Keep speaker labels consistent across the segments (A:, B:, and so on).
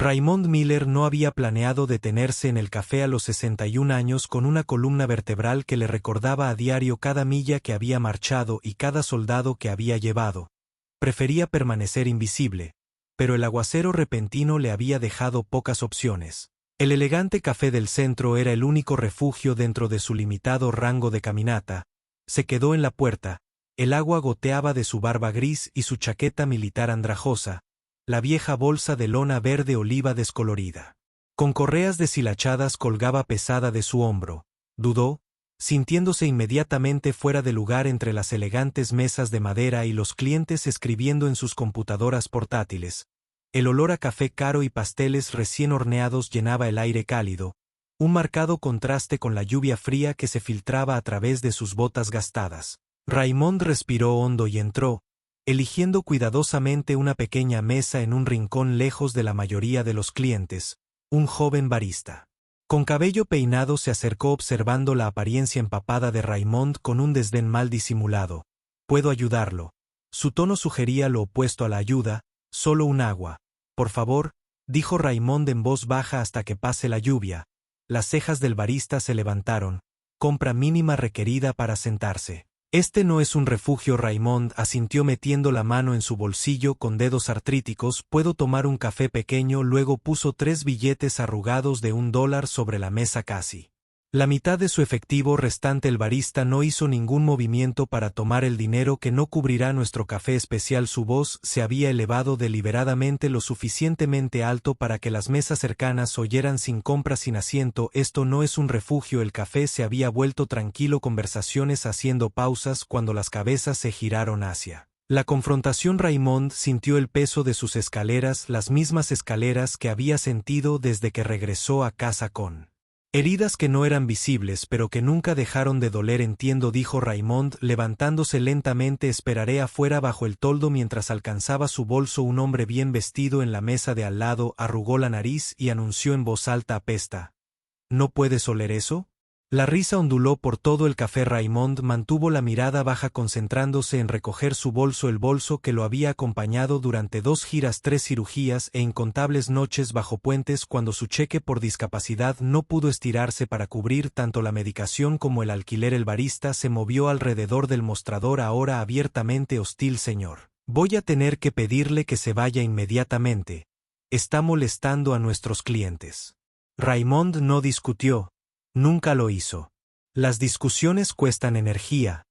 A: Raymond Miller no había planeado detenerse en el café a los 61 años con una columna vertebral que le recordaba a diario cada milla que había marchado y cada soldado que había llevado. Prefería permanecer invisible, pero el aguacero repentino le había dejado pocas opciones. El elegante café del centro era el único refugio dentro de su limitado rango de caminata. Se quedó en la puerta, el agua goteaba de su barba gris y su chaqueta militar andrajosa, la vieja bolsa de lona verde oliva descolorida. Con correas deshilachadas colgaba pesada de su hombro. Dudó, sintiéndose inmediatamente fuera de lugar entre las elegantes mesas de madera y los clientes escribiendo en sus computadoras portátiles. El olor a café caro y pasteles recién horneados llenaba el aire cálido, un marcado contraste con la lluvia fría que se filtraba a través de sus botas gastadas. Raymond respiró hondo y entró, eligiendo cuidadosamente una pequeña mesa en un rincón lejos de la mayoría de los clientes, un joven barista. Con cabello peinado se acercó observando la apariencia empapada de Raymond con un desdén mal disimulado. «Puedo ayudarlo». Su tono sugería lo opuesto a la ayuda, «Solo un agua. Por favor», dijo Raymond en voz baja hasta que pase la lluvia. Las cejas del barista se levantaron. «Compra mínima requerida para sentarse». «Este no es un refugio», Raymond asintió metiendo la mano en su bolsillo con dedos artríticos. «Puedo tomar un café pequeño». Luego puso 3 billetes arrugados de $1 sobre la mesa casi. La mitad de su efectivo restante. El barista no hizo ningún movimiento para tomar el dinero. «Que no cubrirá nuestro café especial». Su voz se había elevado deliberadamente lo suficientemente alto para que las mesas cercanas oyeran sin compra sin asiento. «Esto no es un refugio». El café se había vuelto tranquilo, conversaciones haciendo pausas cuando las cabezas se giraron hacia la confrontación. Raymond sintió el peso de sus escaleras, las mismas escaleras que había sentido desde que regresó a casa con heridas que no eran visibles pero que nunca dejaron de doler. «Entiendo», dijo Raymond, levantándose lentamente. «Esperaré afuera bajo el toldo». Mientras alcanzaba su bolso, un hombre bien vestido en la mesa de al lado arrugó la nariz y anunció en voz alta: «Apesta». «¿No puedes oler eso?». La risa onduló por todo el café. Raymond mantuvo la mirada baja concentrándose en recoger su bolso, el bolso que lo había acompañado durante 2 giras, 3 cirugías e incontables noches bajo puentes cuando su cheque por discapacidad no pudo estirarse para cubrir tanto la medicación como el alquiler. El barista se movió alrededor del mostrador, ahora abiertamente hostil. «Señor, voy a tener que pedirle que se vaya inmediatamente. Está molestando a nuestros clientes». Raymond no discutió. Nunca lo hizo. Las discusiones cuestan energía.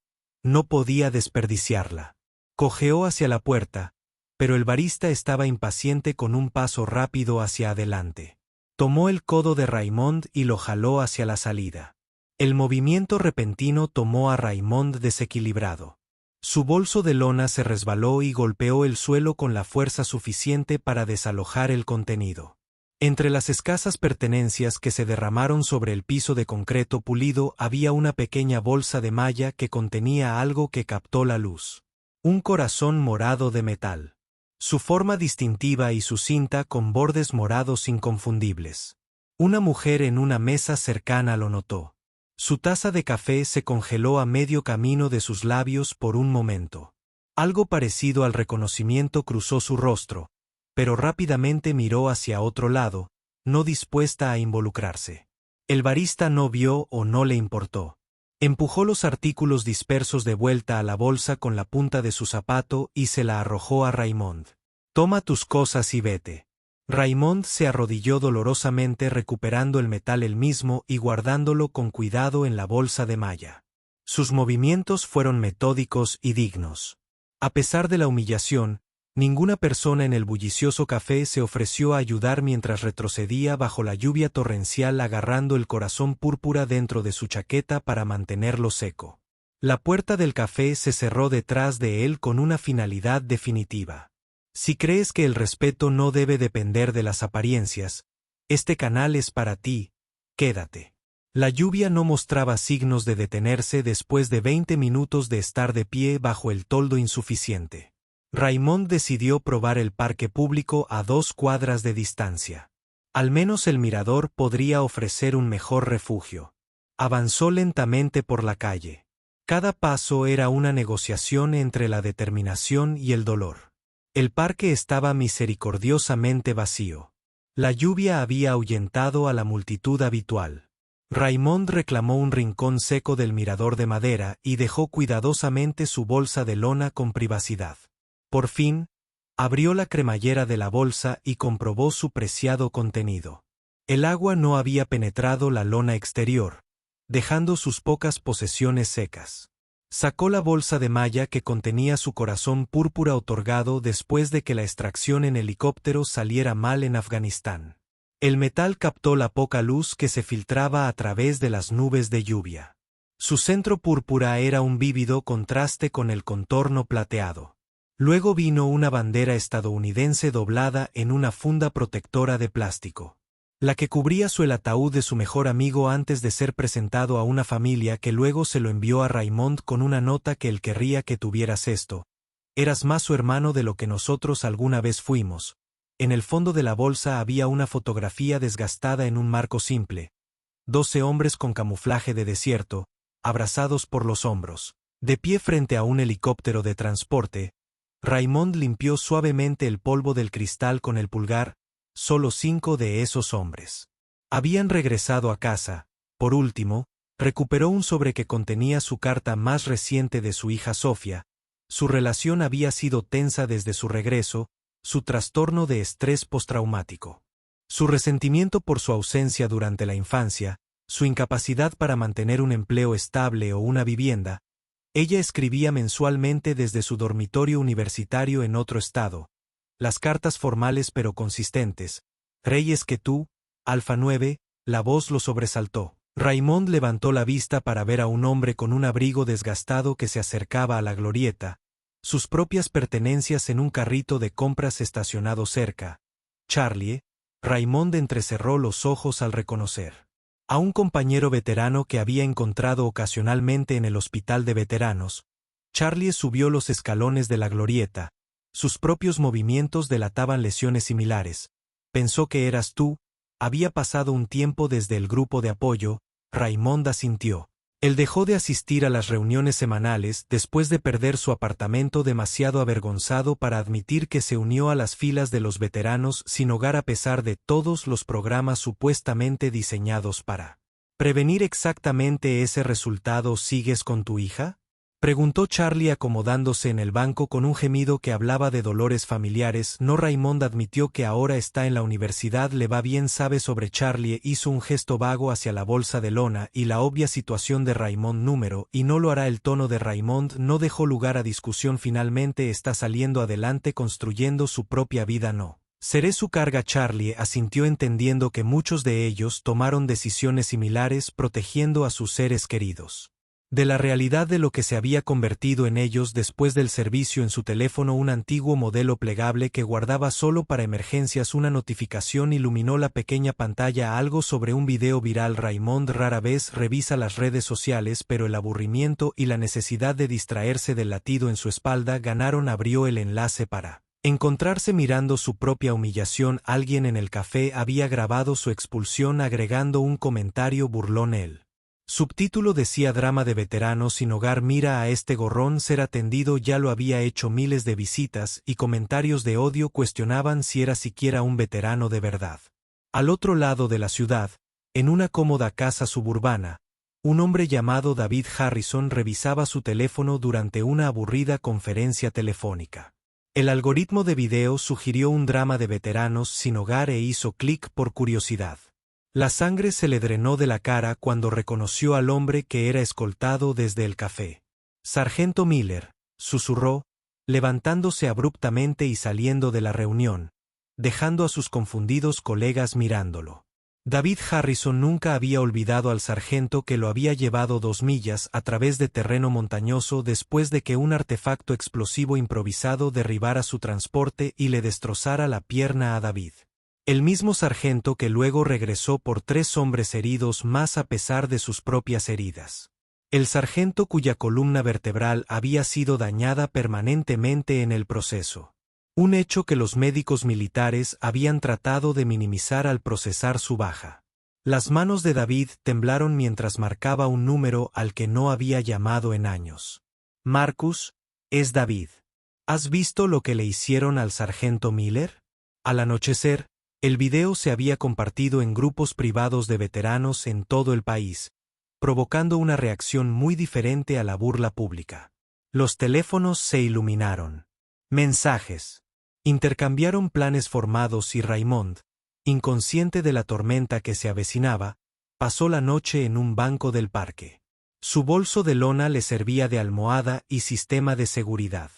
A: No podía desperdiciarla. Cojeó hacia la puerta, pero el barista estaba impaciente con un paso rápido hacia adelante. Tomó el codo de Raymond y lo jaló hacia la salida. El movimiento repentino tomó a Raymond desequilibrado. Su bolso de lona se resbaló y golpeó el suelo con la fuerza suficiente para desalojar el contenido. Entre las escasas pertenencias que se derramaron sobre el piso de concreto pulido había una pequeña bolsa de malla que contenía algo que captó la luz. Un corazón morado de metal. Su forma distintiva y su cinta con bordes morados inconfundibles. Una mujer en una mesa cercana lo notó. Su taza de café se congeló a medio camino de sus labios por un momento. Algo parecido al reconocimiento cruzó su rostro, pero rápidamente miró hacia otro lado, no dispuesta a involucrarse. El barista no vio o no le importó. Empujó los artículos dispersos de vuelta a la bolsa con la punta de su zapato y se la arrojó a Raymond. «Toma tus cosas y vete». Raymond se arrodilló dolorosamente, recuperando el metal él mismo y guardándolo con cuidado en la bolsa de malla. Sus movimientos fueron metódicos y dignos. A pesar de la humillación, ninguna persona en el bullicioso café se ofreció a ayudar mientras retrocedía bajo la lluvia torrencial, agarrando el corazón púrpura dentro de su chaqueta para mantenerlo seco. La puerta del café se cerró detrás de él con una finalidad definitiva. Si crees que el respeto no debe depender de las apariencias, este canal es para ti, quédate. La lluvia no mostraba signos de detenerse después de 20 minutos de estar de pie bajo el toldo insuficiente. Raymond decidió probar el parque público a 2 cuadras de distancia. Al menos el mirador podría ofrecer un mejor refugio. Avanzó lentamente por la calle. Cada paso era una negociación entre la determinación y el dolor. El parque estaba misericordiosamente vacío. La lluvia había ahuyentado a la multitud habitual. Raymond reclamó un rincón seco del mirador de madera y dejó cuidadosamente su bolsa de lona con privacidad. Por fin, abrió la cremallera de la bolsa y comprobó su preciado contenido. El agua no había penetrado la lona exterior, dejando sus pocas posesiones secas. Sacó la bolsa de malla que contenía su corazón púrpura otorgado después de que la extracción en helicóptero saliera mal en Afganistán. El metal captó la poca luz que se filtraba a través de las nubes de lluvia. Su centro púrpura era un vívido contraste con el contorno plateado. Luego vino una bandera estadounidense doblada en una funda protectora de plástico. La que cubría el ataúd de su mejor amigo antes de ser presentado a una familia que luego se lo envió a Raymond con una nota que él querría que tuvieras esto. Eras más su hermano de lo que nosotros alguna vez fuimos. En el fondo de la bolsa había una fotografía desgastada en un marco simple. 12 hombres con camuflaje de desierto, abrazados por los hombros, de pie frente a un helicóptero de transporte. Raymond limpió suavemente el polvo del cristal con el pulgar. Solo 5 de esos hombres habían regresado a casa. Por último, recuperó un sobre que contenía su carta más reciente de su hija Sofía. Su relación había sido tensa desde su regreso, su trastorno de estrés postraumático, su resentimiento por su ausencia durante la infancia, su incapacidad para mantener un empleo estable o una vivienda. Ella escribía mensualmente desde su dormitorio universitario en otro estado. Las cartas formales pero consistentes. Reyes que tú, Alfa 9, la voz lo sobresaltó. Raymond levantó la vista para ver a un hombre con un abrigo desgastado que se acercaba a la glorieta, sus propias pertenencias en un carrito de compras estacionado cerca. Charlie. Raymond entrecerró los ojos al reconocer a un compañero veterano que había encontrado ocasionalmente en el hospital de veteranos. Charlie subió los escalones de la glorieta. Sus propios movimientos delataban lesiones similares. Pensó que eras tú. Había pasado un tiempo desde el grupo de apoyo. Raymond asintió. Él dejó de asistir a las reuniones semanales después de perder su apartamento demasiado avergonzado para admitir que se unió a las filas de los veteranos sin hogar a pesar de todos los programas supuestamente diseñados para prevenir exactamente ese resultado. ¿Sigues con tu hija?, preguntó Charlie acomodándose en el banco con un gemido que hablaba de dolores familiares. No. Raymond admitió que ahora está en la universidad. Le va bien. ¿Sabe sobre Charlie? Hizo un gesto vago hacia la bolsa de lona y la obvia situación de Raymond número, y no lo hará. El tono de Raymond no dejó lugar a discusión. Finalmente está saliendo adelante construyendo su propia vida. No seré su carga. Charlie asintió entendiendo que muchos de ellos tomaron decisiones similares protegiendo a sus seres queridos de la realidad de lo que se había convertido en ellos después del servicio. En su teléfono, un antiguo modelo plegable que guardaba solo para emergencias, una notificación iluminó la pequeña pantalla. Algo sobre un video viral. Raymond rara vez revisa las redes sociales, pero el aburrimiento y la necesidad de distraerse del latido en su espalda ganaron. Abrió el enlace para encontrarse mirando su propia humillación. Alguien en el café había grabado su expulsión agregando un comentario burlón. El subtítulo decía: drama de veteranos sin hogar. Mira a este gorrón ser atendido. Ya lo había hecho. Miles de visitas y comentarios de odio cuestionaban si era siquiera un veterano de verdad. Al otro lado de la ciudad, en una cómoda casa suburbana, un hombre llamado David Harrison revisaba su teléfono durante una aburrida conferencia telefónica. El algoritmo de video sugirió un drama de veteranos sin hogar e hizo clic por curiosidad. La sangre se le drenó de la cara cuando reconoció al hombre que era escoltado desde el café. Sargento Miller, susurró, levantándose abruptamente y saliendo de la reunión, dejando a sus confundidos colegas mirándolo. David Harrison nunca había olvidado al sargento que lo había llevado 2 millas a través de terreno montañoso después de que un artefacto explosivo improvisado derribara su transporte y le destrozara la pierna a David. El mismo sargento que luego regresó por 3 hombres heridos más a pesar de sus propias heridas. El sargento cuya columna vertebral había sido dañada permanentemente en el proceso. Un hecho que los médicos militares habían tratado de minimizar al procesar su baja. Las manos de David temblaron mientras marcaba un número al que no había llamado en años. Marcus, es David. ¿Has visto lo que le hicieron al sargento Miller? Al anochecer, El video se había compartido en grupos privados de veteranos en todo el país, provocando una reacción muy diferente a la burla pública. Los teléfonos se iluminaron. Mensajes. Intercambiaron planes formados y Raymond, inconsciente de la tormenta que se avecinaba, pasó la noche en un banco del parque. Su bolso de lona le servía de almohada y sistema de seguridad.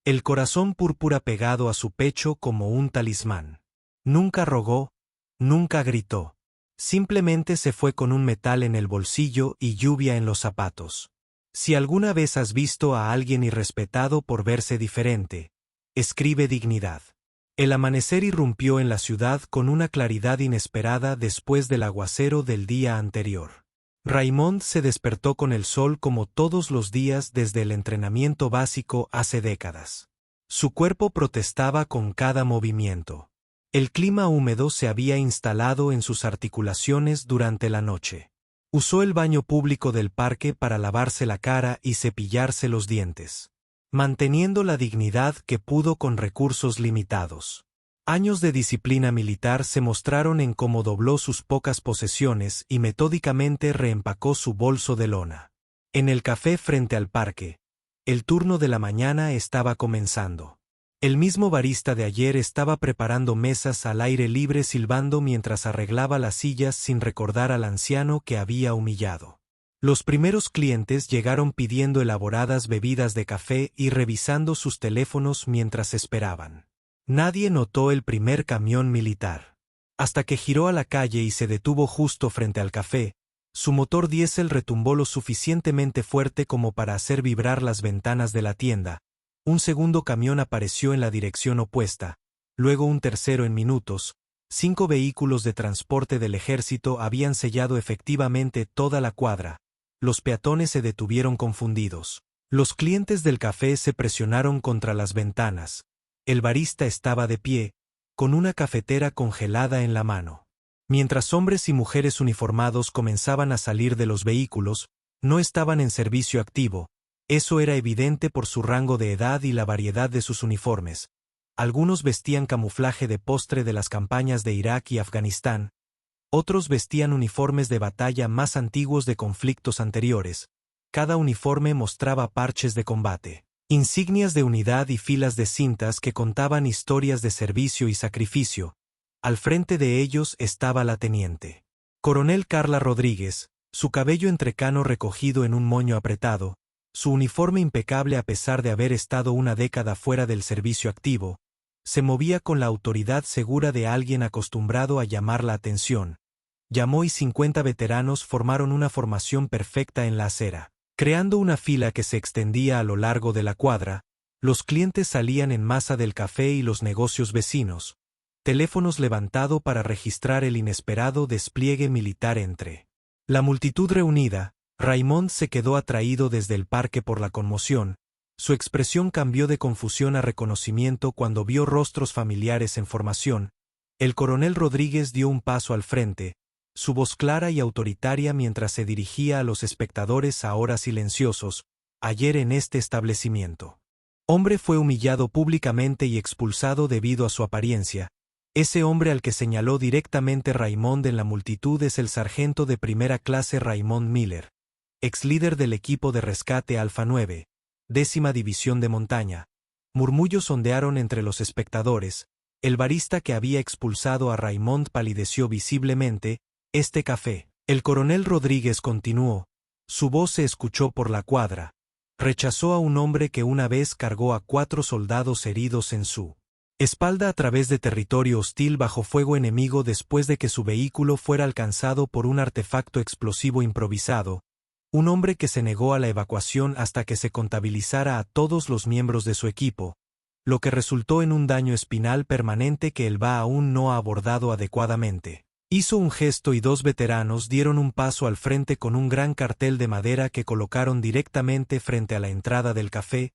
A: El corazón púrpura pegado a su pecho como un talismán. Nunca rogó, nunca gritó. Simplemente se fue con un metal en el bolsillo y lluvia en los zapatos. Si alguna vez has visto a alguien irrespetado por verse diferente, escribe dignidad. El amanecer irrumpió en la ciudad con una claridad inesperada después del aguacero del día anterior. Raymond se despertó con el sol como todos los días desde el entrenamiento básico hace décadas. Su cuerpo protestaba con cada movimiento. El clima húmedo se había instalado en sus articulaciones durante la noche. Usó el baño público del parque para lavarse la cara y cepillarse los dientes, manteniendo la dignidad que pudo con recursos limitados. Años de disciplina militar se mostraron en cómo dobló sus pocas posesiones y metódicamente reempacó su bolso de lona. En el café frente al parque, el turno de la mañana estaba comenzando. El mismo barista de ayer estaba preparando mesas al aire libre silbando mientras arreglaba las sillas sin recordar al anciano que había humillado. Los primeros clientes llegaron pidiendo elaboradas bebidas de café y revisando sus teléfonos mientras esperaban. Nadie notó el primer camión militar. Hasta que giró a la calle y se detuvo justo frente al café, su motor diésel retumbó lo suficientemente fuerte como para hacer vibrar las ventanas de la tienda. Un segundo camión apareció en la dirección opuesta, luego un tercero en minutos. 5 vehículos de transporte del ejército habían sellado efectivamente toda la cuadra. Los peatones se detuvieron confundidos. Los clientes del café se presionaron contra las ventanas. El barista estaba de pie, con una cafetera congelada en la mano. Mientras hombres y mujeres uniformados comenzaban a salir de los vehículos, no estaban en servicio activo. Eso era evidente por su rango de edad y la variedad de sus uniformes. Algunos vestían camuflaje de postre de las campañas de Irak y Afganistán. Otros vestían uniformes de batalla más antiguos de conflictos anteriores. Cada uniforme mostraba parches de combate, insignias de unidad y filas de cintas que contaban historias de servicio y sacrificio. Al frente de ellos estaba la teniente coronel Carla Rodríguez, su cabello entrecano recogido en un moño apretado, su uniforme impecable a pesar de haber estado una década fuera del servicio activo, se movía con la autoridad segura de alguien acostumbrado a llamar la atención. Llamó y 50 veteranos formaron una formación perfecta en la acera. Creando una fila que se extendía a lo largo de la cuadra, los clientes salían en masa del café y los negocios vecinos. Teléfonos levantado para registrar el inesperado despliegue militar entre la multitud reunida. Raymond se quedó atraído desde el parque por la conmoción. Su expresión cambió de confusión a reconocimiento cuando vio rostros familiares en formación. El coronel Rodríguez dio un paso al frente, su voz clara y autoritaria mientras se dirigía a los espectadores ahora silenciosos. Ayer en este establecimiento, hombre fue humillado públicamente y expulsado debido a su apariencia. Ese hombre al que señaló directamente Raymond en la multitud es el sargento de primera clase Raymond Miller, ex líder del equipo de rescate Alfa 9, 10ª División de Montaña. Murmullos ondearon entre los espectadores. El barista que había expulsado a Raymond palideció visiblemente. Este café. El coronel Rodríguez continuó. Su voz se escuchó por la cuadra. Rechazó a un hombre que una vez cargó a 4 soldados heridos en su espalda a través de territorio hostil bajo fuego enemigo después de que su vehículo fuera alcanzado por un artefacto explosivo improvisado. Un hombre que se negó a la evacuación hasta que se contabilizara a todos los miembros de su equipo, lo que resultó en un daño espinal permanente que el BA aún no ha abordado adecuadamente. Hizo un gesto y 2 veteranos dieron un paso al frente con un gran cartel de madera que colocaron directamente frente a la entrada del café.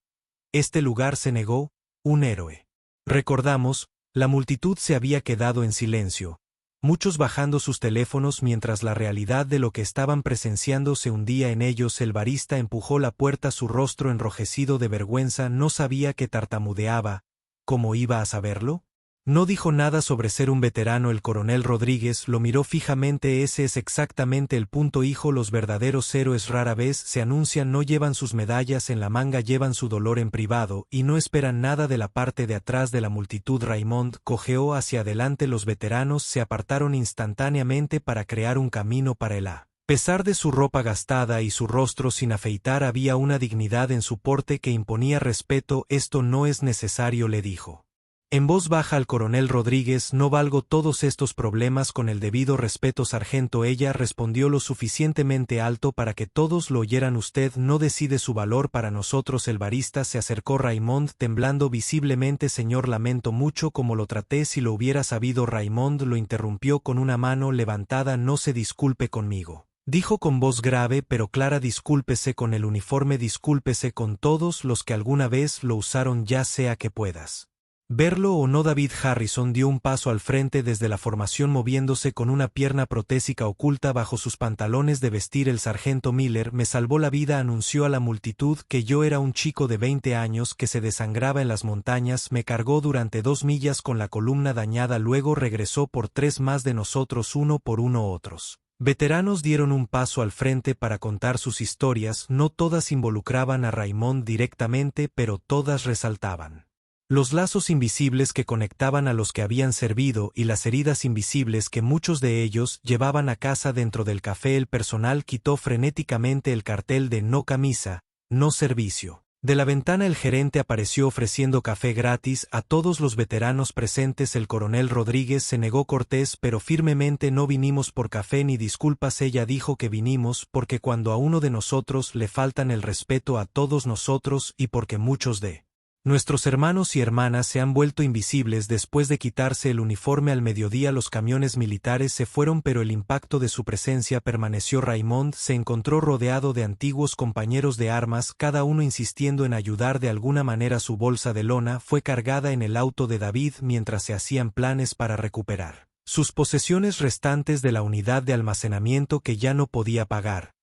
A: Este lugar se negó, un héroe. Recordamos, la multitud se había quedado en silencio, muchos bajando sus teléfonos mientras la realidad de lo que estaban presenciando se hundía en ellos. El barista empujó la puerta, su rostro enrojecido de vergüenza. No sabía que tartamudeaba. ¿Cómo iba a saberlo? No dijo nada sobre ser un veterano. El coronel Rodríguez lo miró fijamente. Ese es exactamente el punto, hijo. Los verdaderos héroes rara vez se anuncian, no llevan sus medallas en la manga, llevan su dolor en privado, y no esperan nada de la parte de atrás de la multitud. Raymond cojeó hacia adelante. Los veteranos se apartaron instantáneamente para crear un camino para él. A pesar de su ropa gastada y su rostro sin afeitar, había una dignidad en su porte que imponía respeto. Esto no es necesario, le dijo en voz baja al coronel Rodríguez. No valgo todos estos problemas. Con el debido respeto, sargento. Ella respondió lo suficientemente alto para que todos lo oyeran. Usted no decide su valor para nosotros. El barista se acercó. Raymond temblando visiblemente. Señor, lamento mucho como lo traté. Si lo hubiera sabido. Raymond lo interrumpió con una mano levantada. No se disculpe conmigo, dijo con voz grave pero clara. Discúlpese con el uniforme, discúlpese con todos los que alguna vez lo usaron, ya sea que puedas verlo o no. David Harrison dio un paso al frente desde la formación, moviéndose con una pierna protésica oculta bajo sus pantalones de vestir. El sargento Miller me salvó la vida, anunció a la multitud que yo era un chico de 20 años que se desangraba en las montañas. Me cargó durante 2 millas con la columna dañada, luego regresó por 3 más de nosotros. Uno por uno otros veteranos dieron un paso al frente para contar sus historias. No todas involucraban a Raymond directamente, pero todas resaltaban los lazos invisibles que conectaban a los que habían servido y las heridas invisibles que muchos de ellos llevaban a casa. Dentro del café el personal quitó frenéticamente el cartel de no camisa, no servicio. De la ventana el gerente apareció ofreciendo café gratis a todos los veteranos presentes. El coronel Rodríguez se negó cortés pero firmemente. No vinimos por café ni disculpas. Ella dijo que vinimos porque cuando a uno de nosotros le faltan el respeto a todos nosotros, y porque muchos de nuestros hermanos y hermanas se han vuelto invisibles después de quitarse el uniforme. Al mediodía los camiones militares se fueron, pero el impacto de su presencia permaneció. Raymond se encontró rodeado de antiguos compañeros de armas, cada uno insistiendo en ayudar de alguna manera. Su bolsa de lona fue cargada en el auto de David mientras se hacían planes para recuperar sus posesiones restantes de la unidad de almacenamiento que ya no podía pagar.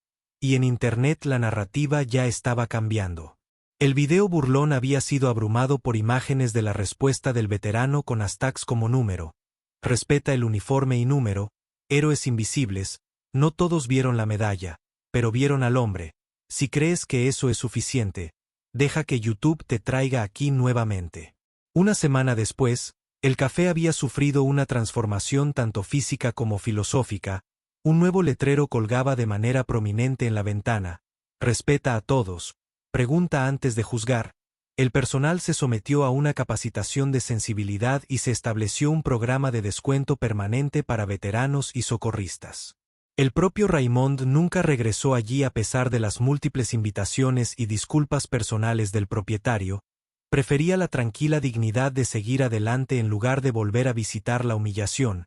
A: Y en Internet la narrativa ya estaba cambiando. El video burlón había sido abrumado por imágenes de la respuesta del veterano con hashtags como número, respeta el uniforme y número, héroes invisibles. No todos vieron la medalla, pero vieron al hombre. Si crees que eso es suficiente, deja que YouTube te traiga aquí nuevamente. Una semana después, el café había sufrido una transformación tanto física como filosófica. Un nuevo letrero colgaba de manera prominente en la ventana: respeta a todos. Pregunta antes de juzgar. El personal se sometió a una capacitación de sensibilidad y se estableció un programa de descuento permanente para veteranos y socorristas. El propio Raymond nunca regresó allí a pesar de las múltiples invitaciones y disculpas personales del propietario. Prefería la tranquila dignidad de seguir adelante en lugar de volver a visitar la humillación.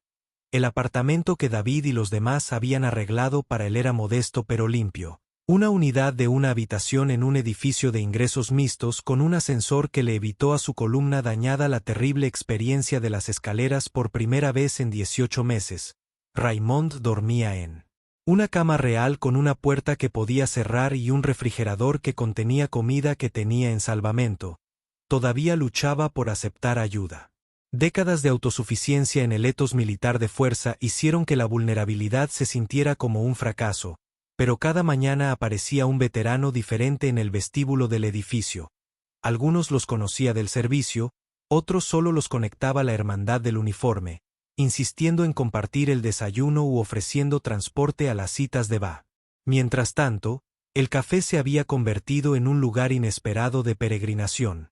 A: El apartamento que David y los demás habían arreglado para él era modesto pero limpio. Una unidad de una habitación en un edificio de ingresos mixtos con un ascensor que le evitó a su columna dañada la terrible experiencia de las escaleras. Por primera vez en 18 meses, Raymond dormía en una cama real con una puerta que podía cerrar y un refrigerador que contenía comida que tenía en salvamento. Todavía luchaba por aceptar ayuda. Décadas de autosuficiencia en el etos militar de fuerza hicieron que la vulnerabilidad se sintiera como un fracaso. Pero cada mañana aparecía un veterano diferente en el vestíbulo del edificio. Algunos los conocía del servicio, otros solo los conectaba la hermandad del uniforme, insistiendo en compartir el desayuno u ofreciendo transporte a las citas de bar. Mientras tanto, el café se había convertido en un lugar inesperado de peregrinación.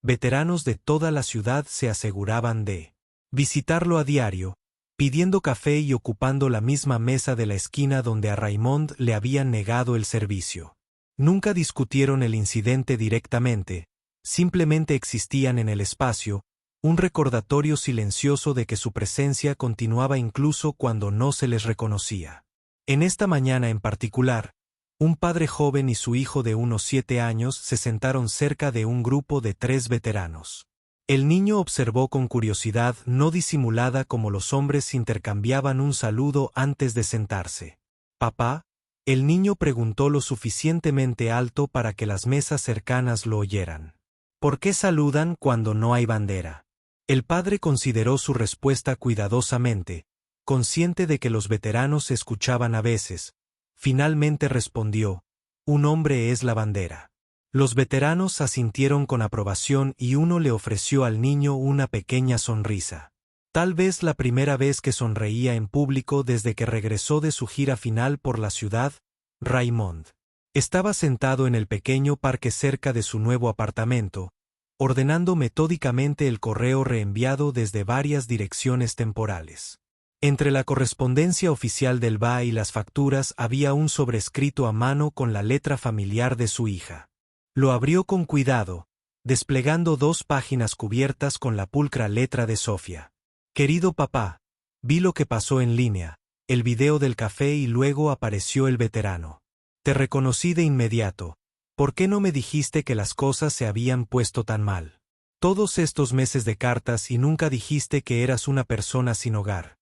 A: Veteranos de toda la ciudad se aseguraban de visitarlo a diario, pidiendo café y ocupando la misma mesa de la esquina donde a Raymond le habían negado el servicio. Nunca discutieron el incidente directamente, simplemente existían en el espacio, un recordatorio silencioso de que su presencia continuaba incluso cuando no se les reconocía. En esta mañana en particular, un padre joven y su hijo de unos 7 años se sentaron cerca de un grupo de 3 veteranos. El niño observó con curiosidad no disimulada cómo los hombres intercambiaban un saludo antes de sentarse. «¿Papá?», el niño preguntó lo suficientemente alto para que las mesas cercanas lo oyeran. «¿Por qué saludan cuando no hay bandera?». El padre consideró su respuesta cuidadosamente, consciente de que los veteranos escuchaban a veces. Finalmente respondió: un hombre es la bandera. Los veteranos asintieron con aprobación y uno le ofreció al niño una pequeña sonrisa. Tal vez la primera vez que sonreía en público desde que regresó de su gira final por la ciudad. Raymond estaba sentado en el pequeño parque cerca de su nuevo apartamento, ordenando metódicamente el correo reenviado desde varias direcciones temporales. Entre la correspondencia oficial del BA y las facturas había un sobrescrito a mano con la letra familiar de su hija. Lo abrió con cuidado, desplegando 2 páginas cubiertas con la pulcra letra de Sofía. Querido papá, vi lo que pasó en línea, el video del café y luego apareció el veterano. Te reconocí de inmediato. ¿Por qué no me dijiste que las cosas se habían puesto tan mal? Todos estos meses de cartas y nunca dijiste que eras una persona sin hogar.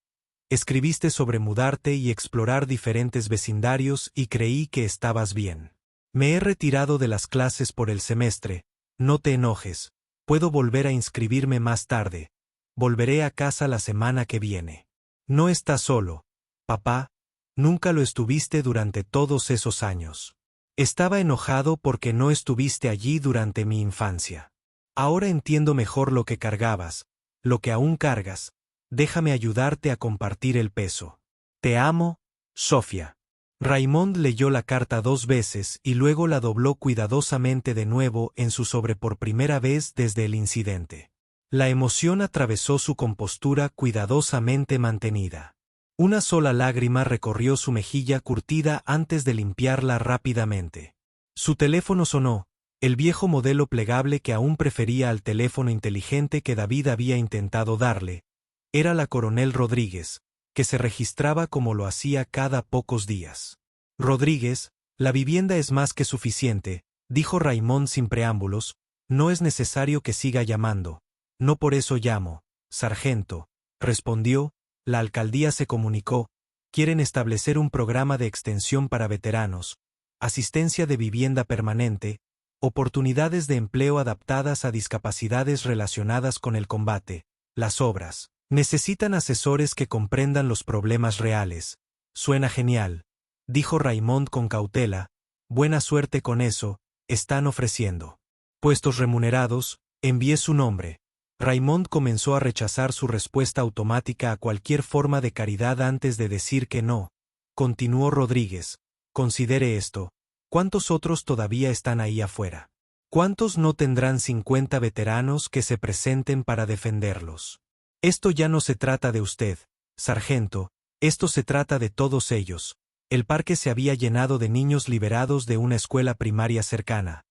A: Escribiste sobre mudarte y explorar diferentes vecindarios y creí que estabas bien. Me he retirado de las clases por el semestre, no te enojes, puedo volver a inscribirme más tarde. Volveré a casa la semana que viene. No estás solo, papá, nunca lo estuviste durante todos esos años. Estaba enojado porque no estuviste allí durante mi infancia. Ahora entiendo mejor lo que cargabas, lo que aún cargas. Déjame ayudarte a compartir el peso. Te amo, Sofía. Raymond leyó la carta 2 veces y luego la dobló cuidadosamente de nuevo en su sobre por primera vez desde el incidente. La emoción atravesó su compostura cuidadosamente mantenida. Una sola lágrima recorrió su mejilla curtida antes de limpiarla rápidamente. Su teléfono sonó, el viejo modelo plegable que aún prefería al teléfono inteligente que David había intentado darle. Era la Coronel Rodríguez, que se registraba como lo hacía cada pocos días. Rodríguez, la vivienda es más que suficiente, dijo Raymond sin preámbulos, no es necesario que siga llamando. No por eso llamo, sargento, respondió, la alcaldía se comunicó, quieren establecer un programa de extensión para veteranos, asistencia de vivienda permanente, oportunidades de empleo adaptadas a discapacidades relacionadas con el combate, las obras. Necesitan asesores que comprendan los problemas reales. Suena genial, dijo Raymond con cautela, buena suerte con eso, están ofreciendo puestos remunerados, envié su nombre. Raymond comenzó a rechazar su respuesta automática a cualquier forma de caridad antes de decir que no. Continuó Rodríguez, considere esto, ¿cuántos otros todavía están ahí afuera? ¿Cuántos no tendrán 50 veteranos que se presenten para defenderlos? Esto ya no se trata de usted, sargento, esto se trata de todos ellos. El parque se había llenado de niños liberados de una escuela primaria cercana.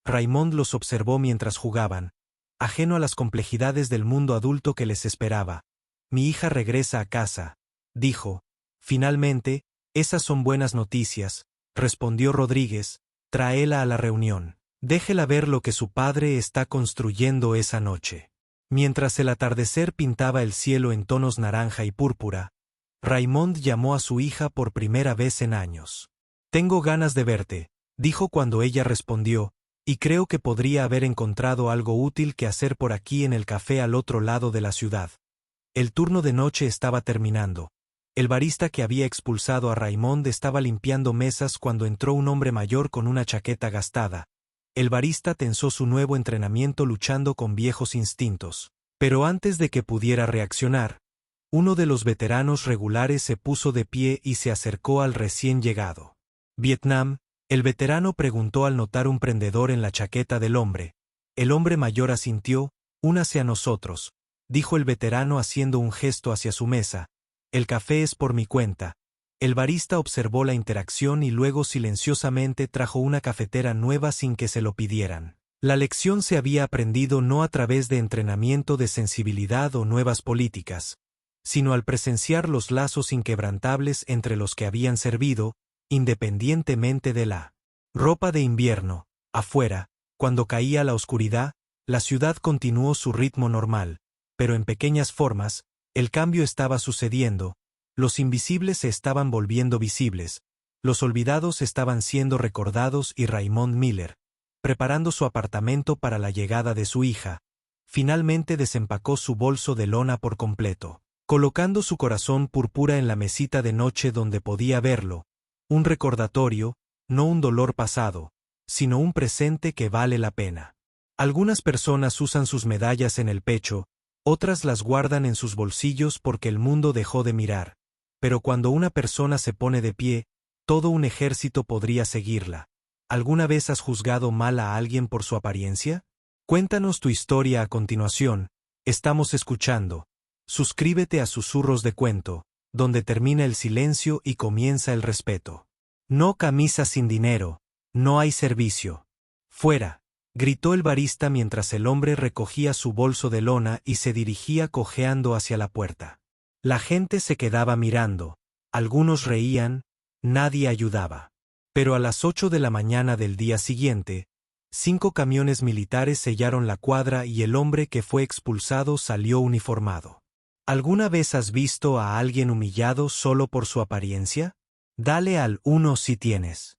A: Raymond los observó mientras jugaban, ajeno a las complejidades del mundo adulto que les esperaba. Mi hija regresa a casa, dijo. Finalmente, esas son buenas noticias, respondió Rodríguez, tráela a la reunión. Déjela ver lo que su padre está construyendo esa noche. Mientras el atardecer pintaba el cielo en tonos naranja y púrpura, Raymond llamó a su hija por primera vez en años. Tengo ganas de verte, dijo cuando ella respondió, y creo que podría haber encontrado algo útil que hacer por aquí en el café al otro lado de la ciudad. El turno de noche estaba terminando. El barista que había expulsado a Raymond estaba limpiando mesas cuando entró un hombre mayor con una chaqueta gastada. El barista tensó su nuevo entrenamiento luchando con viejos instintos. Pero antes de que pudiera reaccionar, uno de los veteranos regulares se puso de pie y se acercó al recién llegado. Vietnam, el veterano preguntó al notar un prendedor en la chaqueta del hombre. El hombre mayor asintió, únase a nosotros, dijo el veterano haciendo un gesto hacia su mesa. El café es por mi cuenta. El barista observó la interacción y luego silenciosamente trajo una cafetera nueva sin que se lo pidieran. La lección se había aprendido no a través de entrenamiento de sensibilidad o nuevas políticas, sino al presenciar los lazos inquebrantables entre los que habían servido, independientemente de la ropa de invierno. Afuera, cuando caía la oscuridad, la ciudad continuó su ritmo normal, pero en pequeñas formas, el cambio estaba sucediendo, los invisibles se estaban volviendo visibles, los olvidados estaban siendo recordados y Raymond Miller, preparando su apartamento para la llegada de su hija, Finalmente desempacó su bolso de lona por completo, colocando su corazón púrpura en la mesita de noche donde podía verlo, un recordatorio, no un dolor pasado, sino un presente que vale la pena. Algunas personas usan sus medallas en el pecho, otras las guardan en sus bolsillos porque el mundo dejó de mirar, pero cuando una persona se pone de pie, todo un ejército podría seguirla. ¿Alguna vez has juzgado mal a alguien por su apariencia? Cuéntanos tu historia a continuación, estamos escuchando. Suscríbete a Susurros de Cuento, donde termina el silencio y comienza el respeto. No camisa sin dinero, no hay servicio. Fuera, gritó el barista mientras el hombre recogía su bolso de lona y se dirigía cojeando hacia la puerta. La gente se quedaba mirando, algunos reían, nadie ayudaba. Pero a las 8 de la mañana del día siguiente, 5 camiones militares sellaron la cuadra y el hombre que fue expulsado salió uniformado. ¿Alguna vez has visto a alguien humillado solo por su apariencia? Dale al 1 si tienes.